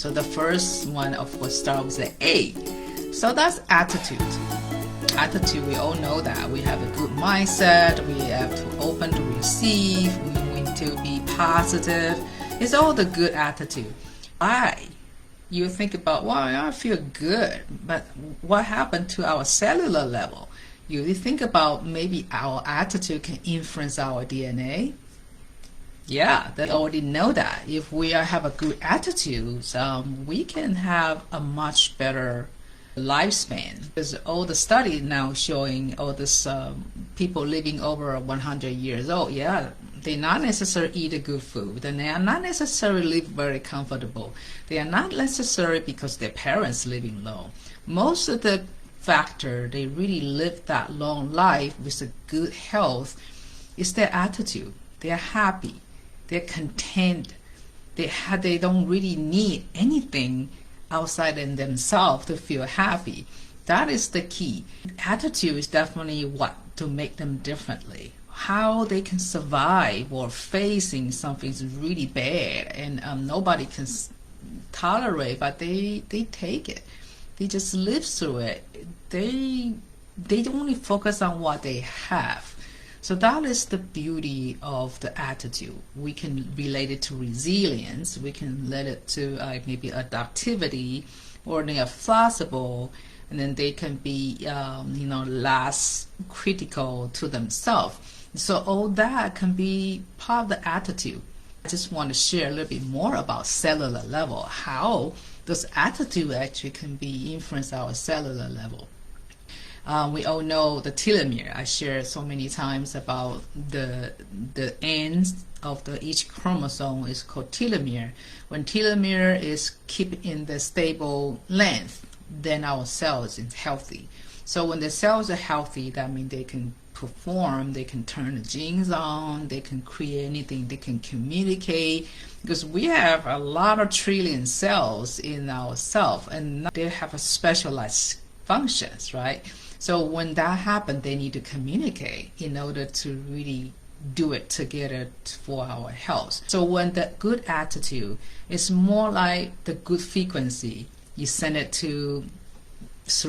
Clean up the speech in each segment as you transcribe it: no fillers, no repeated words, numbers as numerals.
So the first one, of course, starts with the A. So that's attitude. Attitude, we all know that. We have a good mindset, we have to open to receive, we need to be positive. It's all the good attitude. Why? You think about, well, I feel good, but what happened to our cellular level? You think about maybe our attitude can influence our DNA. Yeah, they already know that. If we have a good attitude, we can have a much better lifespan. Because all the studies now showing all this people living over 100 years old, yeah, they not necessarily eat a good food, and they are not necessarily live very comfortable. They are not necessarily because their parents living long. Most of the factor they really live that long life with a good health is their attitude. They are happy, they're content, they don't really need anything outside in themselves to feel happy. That is the key. Attitude is definitely what to make them differently. How they can survive or facing something really bad and nobody can tolerate, but they take it. They just live through it. They only focus on what they have. So that is the beauty of the attitude. We can relate it to resilience. We can relate it to maybe adaptivity, or they are flexible, and then they can be less critical to themselves. So all that can be part of the attitude. I just want to share a little bit more about cellular level, how this attitude actually can be influence our cellular level. We all know the telomere. I shared so many times about the ends of each chromosome is called telomere. When telomere is kept in the stable length, then our cells is healthy. So when the cells are healthy, that means they can perform, they can turn the genes on, they can create anything, they can communicate, because we have a lot of trillion cells in our self, and they have a specialized functions, right? So when that happens, they need to communicate in order to really do it together for our health. So when the good attitude is more like the good frequency, you send it through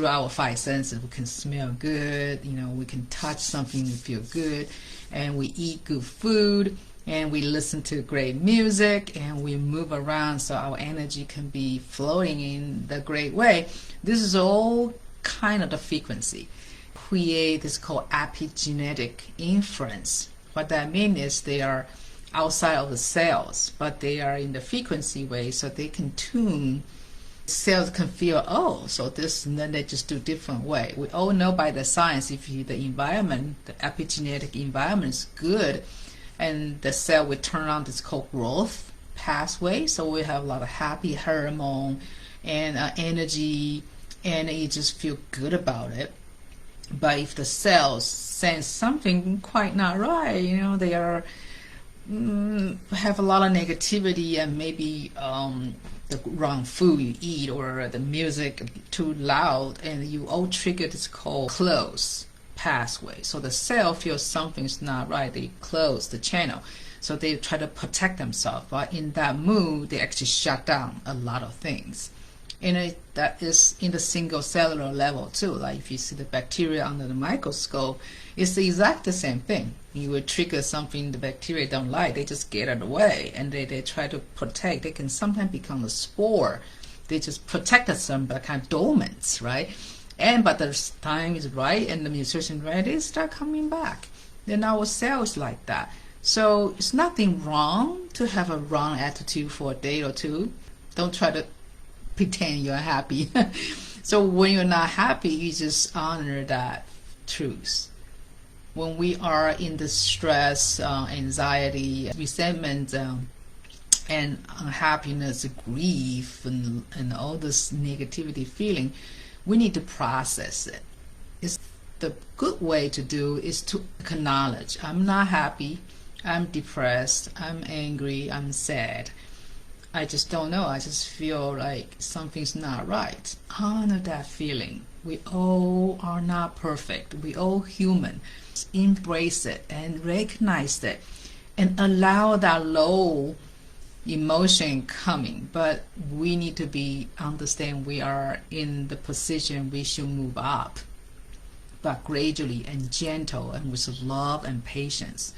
our five senses. We can smell good, we can touch something, we feel good, and we eat good food, and we listen to great music, and we move around so our energy can be flowing in the great way. This is all kind of the frequency. Create this called epigenetic inference. What that means is they are outside of the cells, but they are in the frequency way, so they can tune. Cells can feel, oh, so this, and then they just do different way. We all know by the science, if the environment, the epigenetic environment is good, and the cell will turn on this called growth pathway, so we have a lot of happy hormone and energy, and you just feel good about it. But if the cells sense something quite not right, they are have a lot of negativity, and maybe the wrong food you eat, or the music too loud, and you all trigger this called close pathway. So the cell feels something's not right, they close the channel. So they try to protect themselves, but in that mood, they actually shut down a lot of things. And that is in the single cellular level too. Like if you see the bacteria under the microscope, it's the exact the same thing. You would trigger something the bacteria don't like, they just get out of the way, and they try to protect. They can sometimes become a spore. They just protect themselves, but kind of dormant, right? But the time is right and the nutrition is right, they start coming back. Then our cells like that. So it's nothing wrong to have a wrong attitude for a day or two. Don't try to pretend you're happy. So when you're not happy, you just honor that truth. When we are in the stress, anxiety, resentment, and unhappiness, grief, and all this negativity feeling, we need to process it. It's the good way to do is to acknowledge, I'm not happy, I'm depressed, I'm angry, I'm sad. I just don't know. I just feel like something's not right. Honor that feeling. We all are not perfect. We all human. Embrace it and recognize it, and allow that low emotion coming, but we need to understand we are in the position we should move up, but gradually and gentle and with love and patience.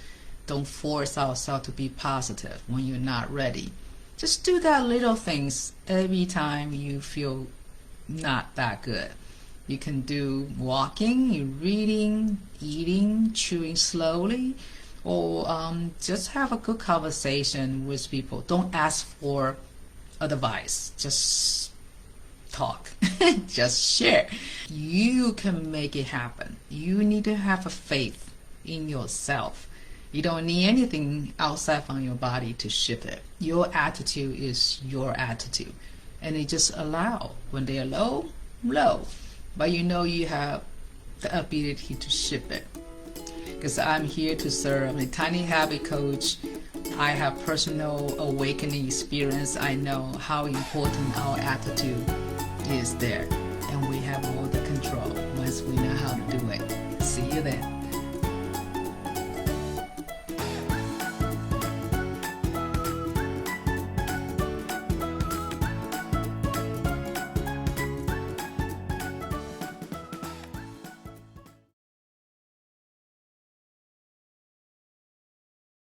Don't force ourselves to be positive when you're not ready. Just do that little things every time you feel not that good. You can do walking, reading, eating, chewing slowly, or just have a good conversation with people. Don't ask for advice. Just talk. Just share. You can make it happen. You need to have a faith in yourself. You don't need anything outside from your body to shift it. Your attitude is your attitude. And you just allow. When they are low, low. But you know you have the ability to shift it. Because I'm here to serve. I'm a tiny habit coach. I have personal awakening experience. I know how important our attitude is there. And we have all the control once we know how to do it. See you then.